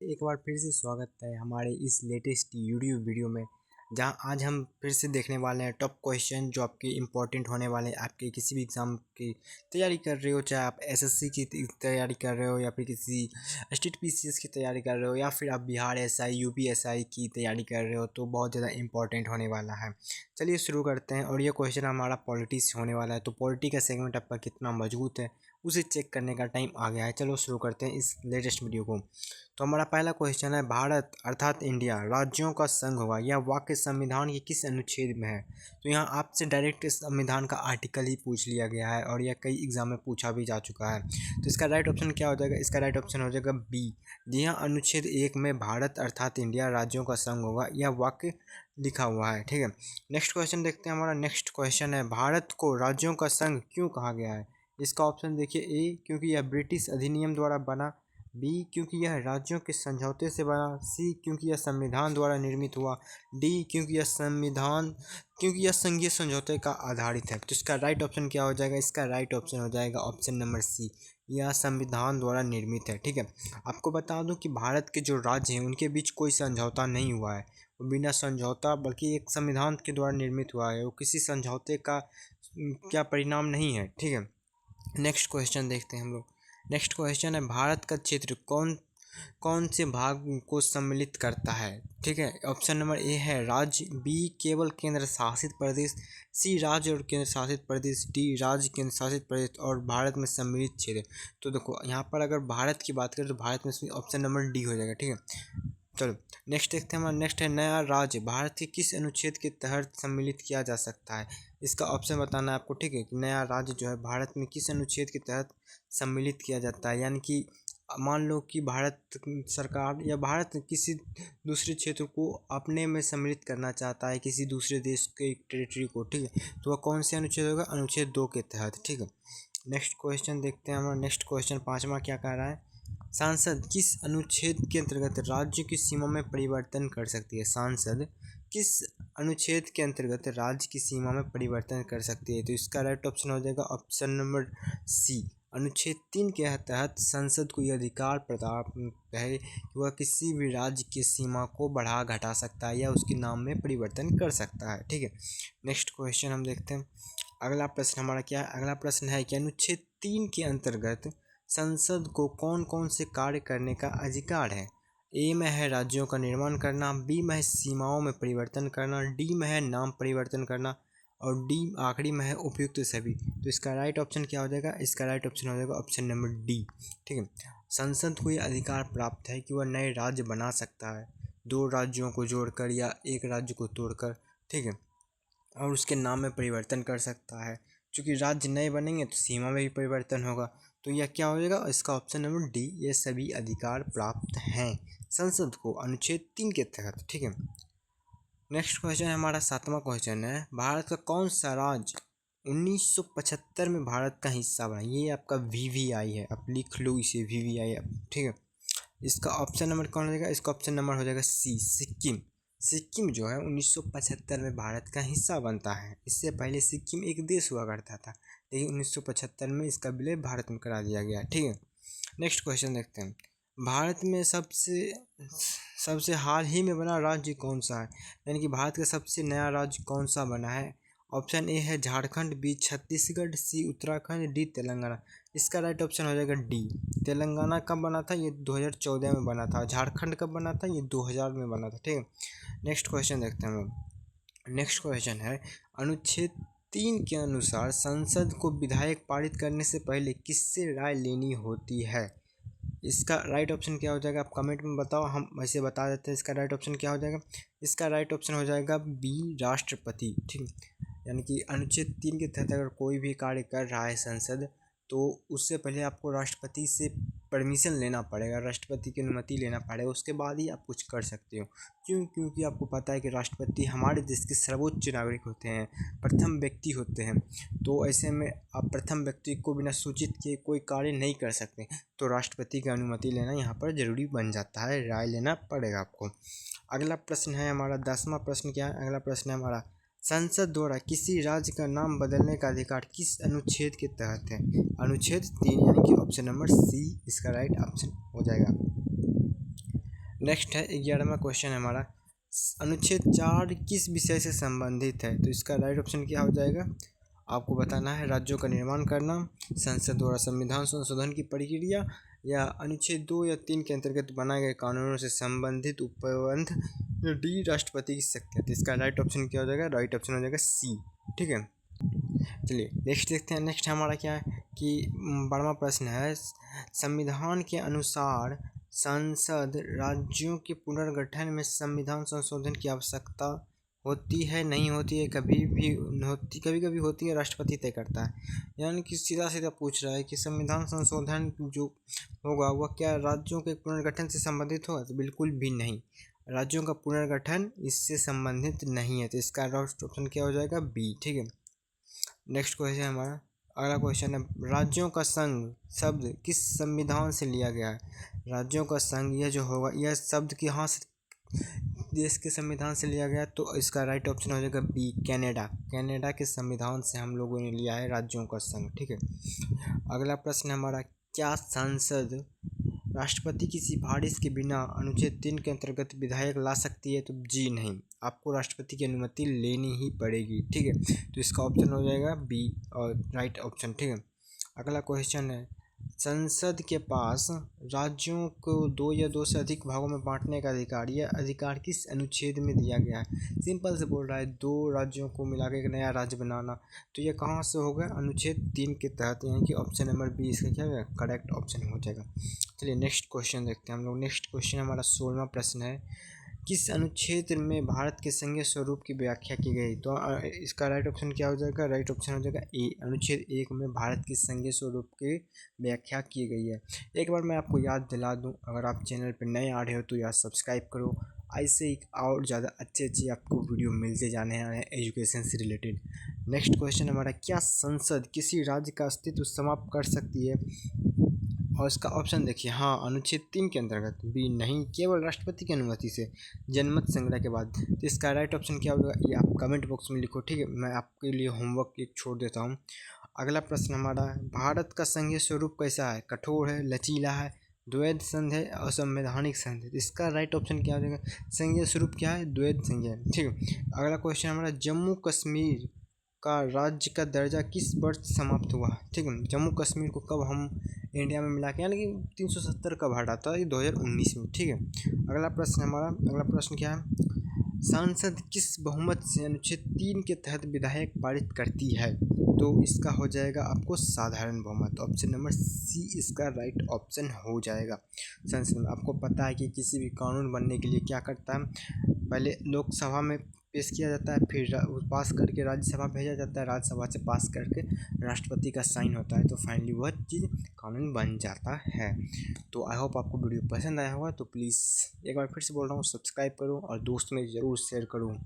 एक बार फिर से स्वागत है हमारे इस लेटेस्ट यूट्यूब वीडियो में, जहां आज हम फिर से देखने वाले हैं टॉप क्वेश्चन जो आपके इम्पोर्टेंट होने वाले हैं। आपके किसी भी एग्ज़ाम की तैयारी कर रहे हो, चाहे आप एसएससी की तैयारी कर रहे हो या फिर किसी स्टेट पीसीएस की तैयारी कर रहे हो या फिर आप बिहार एसआई यूपीएसआई की तैयारी कर रहे हो, तो बहुत ज़्यादा इंपॉर्टेंट होने वाला है। चलिए शुरू करते हैं। और ये क्वेश्चन हमारा पॉलिटिक्स होने वाला है, तो पॉलिटी का सेगमेंट आपका कितना मजबूत है उसे चेक करने का टाइम आ गया है। चलो शुरू करते हैं इस लेटेस्ट वीडियो को। तो हमारा पहला क्वेश्चन है, भारत अर्थात इंडिया राज्यों का संघ होगा, यह वाक्य संविधान के किस अनुच्छेद में है? तो यहाँ आपसे डायरेक्ट संविधान का आर्टिकल ही पूछ लिया गया है और यह कई एग्जाम में पूछा भी जा चुका है। तो इसका राइट ऑप्शन क्या हो जाएगा? इसका राइट ऑप्शन हो जाएगा बी। जी हाँ, अनुच्छेद 1 में भारत अर्थात इंडिया राज्यों का संघ होगा, यह वाक्य लिखा हुआ है। ठीक है, नेक्स्ट क्वेश्चन देखते हैं। हमारा नेक्स्ट क्वेश्चन है, भारत को राज्यों का संघ क्यों कहा गया है? इसका ऑप्शन देखिए, ए क्योंकि यह ब्रिटिश अधिनियम द्वारा बना, बी क्योंकि यह राज्यों के समझौते से बना, सी क्योंकि यह संविधान द्वारा निर्मित हुआ, डी क्योंकि यह संघीय समझौते का आधारित है। तो इसका राइट ऑप्शन क्या हो जाएगा? इसका राइट ऑप्शन हो जाएगा ऑप्शन नंबर सी, यह संविधान द्वारा निर्मित है। ठीक है, आपको बता दूं कि भारत के जो राज्य हैं उनके बीच कोई समझौता नहीं हुआ है, वो बिना समझौता बल्कि एक संविधान के द्वारा निर्मित हुआ है, वो किसी समझौते का क्या परिणाम नहीं है। ठीक है, नेक्स्ट क्वेश्चन देखते हैं हम लोग। नेक्स्ट क्वेश्चन है, भारत का क्षेत्र कौन कौन से भाग को सम्मिलित करता है? ठीक है, ऑप्शन नंबर ए है राज्य, बी केवल केंद्र शासित प्रदेश, सी राज्य और केंद्र शासित प्रदेश, डी राज्य केंद्र शासित प्रदेश और भारत में सम्मिलित क्षेत्र। तो देखो यहाँ पर अगर भारत की बात करें तो भारत में ऑप्शन नंबर डी हो जाएगा। ठीक है, चलो नेक्स्ट देखते हैं। हमारा नेक्स्ट है, नया राज्य भारत के किस अनुच्छेद के तहत सम्मिलित किया जा सकता है? इसका ऑप्शन बताना है आपको। ठीक है, कि नया राज्य जो है भारत में किस अनुच्छेद के तहत सम्मिलित किया जाता है, यानी कि मान लो कि भारत सरकार या भारत किसी दूसरे क्षेत्र को अपने में सम्मिलित करना चाहता है, किसी दूसरे देश के टेरिटरी को। ठीक है, तो वह कौन से अनुच्छेद होगा? अनुच्छेद 2 के तहत। ठीक है, नेक्स्ट क्वेश्चन देखते हैं। हमारा नेक्स्ट क्वेश्चन पाँचवा क्या कह रहा है, सांसद किस अनुच्छेद के अंतर्गत राज्य की सीमा में परिवर्तन कर सकती है? सांसद किस अनुच्छेद के अंतर्गत राज्य की सीमा में परिवर्तन कर सकती है? तो इसका राइट ऑप्शन हो जाएगा ऑप्शन नंबर सी, अनुच्छेद 3 के तहत संसद को यह अधिकार प्रदान है कि वह किसी भी राज्य की सीमा को बढ़ा घटा सकता है या उसके नाम में परिवर्तन कर सकता है। ठीक है, नेक्स्ट क्वेश्चन हम देखते हैं। अगला प्रश्न हमारा क्या है? अगला प्रश्न है कि अनुच्छेद 3 के अंतर्गत संसद को कौन कौन से कार्य करने का अधिकार है? ए में है राज्यों का निर्माण करना, बी में है सीमाओं में परिवर्तन करना, डी में है नाम परिवर्तन करना और डी आखिरी में है उपयुक्त सभी। तो इसका राइट ऑप्शन क्या हो जाएगा? इसका राइट ऑप्शन हो जाएगा ऑप्शन नंबर डी। ठीक है, संसद को यह अधिकार प्राप्त है कि वह नए राज्य बना सकता है, दो राज्यों को जोड़कर या एक राज्य को तोड़कर। ठीक है, और उसके नाम में परिवर्तन कर सकता है। चूँकि राज्य नए बनेंगे तो सीमा में भी परिवर्तन होगा। तो यह क्या हो जाएगा? इसका ऑप्शन नंबर डी, ये सभी अधिकार प्राप्त हैं संसद को अनुच्छेद 3 के तहत। ठीक है, नेक्स्ट क्वेश्चन हमारा सातवां क्वेश्चन है, भारत का कौन सा राज्य 1975 में भारत का हिस्सा बना? ये आपका वीवीआई है, आप लिख लो इसे वीवीआई। ठीक है, इसका ऑप्शन नंबर कौन हो जाएगा? इसका ऑप्शन नंबर हो जाएगा सी, सिक्किम। सिक्किम जो है 1975 में भारत का हिस्सा बनता है। इससे पहले सिक्किम एक देश हुआ करता था, लेकिन 1975 में इसका विलय भारत में करा दिया गया। ठीक है, नेक्स्ट क्वेश्चन देखते हैं। भारत में सबसे सबसे हाल ही में बना राज्य कौन सा है? यानी कि भारत का सबसे नया राज्य कौन सा बना है? ऑप्शन ए है झारखंड, बी छत्तीसगढ़, सी उत्तराखंड, डी तेलंगाना। इसका राइट ऑप्शन हो जाएगा डी, तेलंगाना। कब बना था? ये 2014 में बना था। झारखंड कब बना था? ये 2000 में बना था। ठीक है, नेक्स्ट क्वेश्चन देखते हैं हम लोग। नेक्स्ट क्वेश्चन है, अनुच्छेद 3 के अनुसार संसद को विधायक पारित करने से पहले किससे राय लेनी होती है? इसका राइट ऑप्शन क्या हो जाएगा? आप कमेंट में बताओ, हम वैसे बता देते हैं। इसका राइट ऑप्शन क्या हो जाएगा? इसका राइट ऑप्शन हो जाएगा बी, राष्ट्रपति। ठीक, यानी कि अनुच्छेद 3 के तहत अगर कोई भी कार्य कर रहा है संसद, तो उससे पहले आपको राष्ट्रपति से परमिशन लेना पड़ेगा, राष्ट्रपति की अनुमति लेना पड़ेगा, उसके बाद ही आप कुछ कर सकते हो। क्यों? क्योंकि आपको पता है कि राष्ट्रपति हमारे देश के सर्वोच्च नागरिक होते हैं, प्रथम व्यक्ति होते हैं। तो ऐसे में आप प्रथम व्यक्ति को बिना सूचित किए कोई कार्य नहीं कर सकते, तो राष्ट्रपति की अनुमति लेना यहाँ पर जरूरी बन जाता है, राय लेना पड़ेगा आपको। अगला प्रश्न है हमारा 10वां प्रश्न क्या है? अगला प्रश्न है हमारा, संसद द्वारा किसी राज्य का नाम बदलने का अधिकार किस अनुच्छेद के तहत है? अनुच्छेद 3, यानी कि ऑप्शन नंबर सी इसका राइट ऑप्शन हो जाएगा। नेक्स्ट है 11वां क्वेश्चन है हमारा, अनुच्छेद 4 किस विषय से संबंधित है? तो इसका राइट ऑप्शन क्या हो जाएगा? आपको बताना है राज्यों का निर्माण करना, संसद द्वारा संविधान संशोधन की प्रक्रिया, या अनुच्छेद 2 या 3 के अंतर्गत बनाए गए कानूनों से संबंधित उपबंध, डी राष्ट्रपति की शक्ति। तो इसका राइट ऑप्शन क्या हो जाएगा? राइट ऑप्शन हो जाएगा सी। ठीक है, चलिए नेक्स्ट देखते हैं। नेक्स्ट हमारा क्या है कि 12वां प्रश्न है, संविधान के अनुसार संसद राज्यों के पुनर्गठन में संविधान संशोधन की आवश्यकता होती है नहीं होती है? कभी भी होती, कभी कभी होती है, राष्ट्रपति तय करता है। यानी कि सीधा सीधा पूछ रहा है कि संविधान संशोधन जो होगा वह क्या राज्यों के पुनर्गठन से संबंधित होगा? तो बिल्कुल भी नहीं, राज्यों का पुनर्गठन इससे संबंधित नहीं है। तो इसका राइट ऑप्शन क्या हो जाएगा? बी। ठीक है, नेक्स्ट क्वेश्चन हमारा अगला क्वेश्चन है, राज्यों का संघ शब्द किस संविधान से लिया गया है? राज्यों का संघ यह जो होगा, यह शब्द कहाँ से, देश के संविधान से लिया गया? तो इसका राइट ऑप्शन हो जाएगा बी, कनाडा। कनाडा के संविधान से हम लोगों ने लिया है राज्यों का संघ। ठीक है, अगला प्रश्न हमारा, क्या संसद राष्ट्रपति की सिफारिश के बिना अनुच्छेद 3 के अंतर्गत विधायक ला सकती है? तो जी नहीं, आपको राष्ट्रपति की अनुमति लेनी ही पड़ेगी। ठीक है, तो इसका ऑप्शन हो जाएगा बी और राइट ऑप्शन। ठीक है, अगला क्वेश्चन है, संसद के पास राज्यों को 2 या 2 से अधिक भागों में बांटने का अधिकार, यह अधिकार किस अनुच्छेद में दिया गया है? सिंपल से बोल रहा है 2 राज्यों को मिला के एक नया राज्य बनाना, तो ये कहाँ से होगा? अनुच्छेद 3 के तहत, यानी कि ऑप्शन नंबर बी इसका क्या है? करेक्ट ऑप्शन हो जाएगा। चलिए नेक्स्ट क्वेश्चन देखते हैं हम लोग। नेक्स्ट क्वेश्चन हमारा 16वां प्रश्न है, किस अनुच्छेद में भारत के संघीय स्वरूप की व्याख्या की गई? तो इसका राइट ऑप्शन क्या हो जाएगा? राइट ऑप्शन हो जाएगा ए, अनुच्छेद 1 में भारत के संघीय स्वरूप की व्याख्या की गई है। एक बार मैं आपको याद दिला दूं, अगर आप चैनल पर नए आ रहे हो तो यार सब्सक्राइब करो, ऐसे ही और ज़्यादा अच्छे आपको वीडियो मिलते जाने हैं एजुकेशन से रिलेटेड। नेक्स्ट क्वेश्चन हमारा, क्या संसद किसी राज्य का अस्तित्व समाप्त कर सकती है? और इसका ऑप्शन देखिए, हाँ, अनुच्छेद 3 के अंतर्गत, बी नहीं, केवल राष्ट्रपति की अनुमति से, जनमत संग्रह के बाद। तो इसका राइट ऑप्शन क्या होगा? ये आप कमेंट बॉक्स में लिखो। ठीक है, मैं आपके लिए होमवर्क एक छोड़ देता हूँ। अगला प्रश्न हमारा, भारत का संघीय स्वरूप कैसा है? कठोर है, लचीला है, द्वैध संघ है, असंवैधानिक संघ है? इसका राइट ऑप्शन क्या हो जाएगा? संघीय स्वरूप क्या है? द्वैध संघ है। ठीक है, अगला क्वेश्चन हमारा, जम्मू कश्मीर का राज्य का दर्जा किस वर्ष समाप्त हुआ? ठीक है, जम्मू कश्मीर को कब हम इंडिया में मिला के, यानी कि 370 कब हटा था? ये 2019 में। ठीक है, अगला प्रश्न हमारा, अगला प्रश्न क्या है, संसद किस बहुमत से अनुच्छेद 3 के तहत विधायक पारित करती है? तो इसका हो जाएगा आपको साधारण बहुमत, ऑप्शन नंबर सी इसका राइट ऑप्शन हो जाएगा। संसद में आपको पता है कि किसी भी कानून बनने के लिए क्या करता है, पहले लोकसभा में पेश किया जाता है, फिर पास करके राज्यसभा भेजा जाता है, राज्यसभा से पास करके राष्ट्रपति का साइन होता है, तो फाइनली वह चीज़ कानून बन जाता है। तो आई होप आपको वीडियो पसंद आया होगा, तो प्लीज़ एक बार फिर से बोल रहा हूँ, सब्सक्राइब करो और दोस्तों में ज़रूर शेयर करो।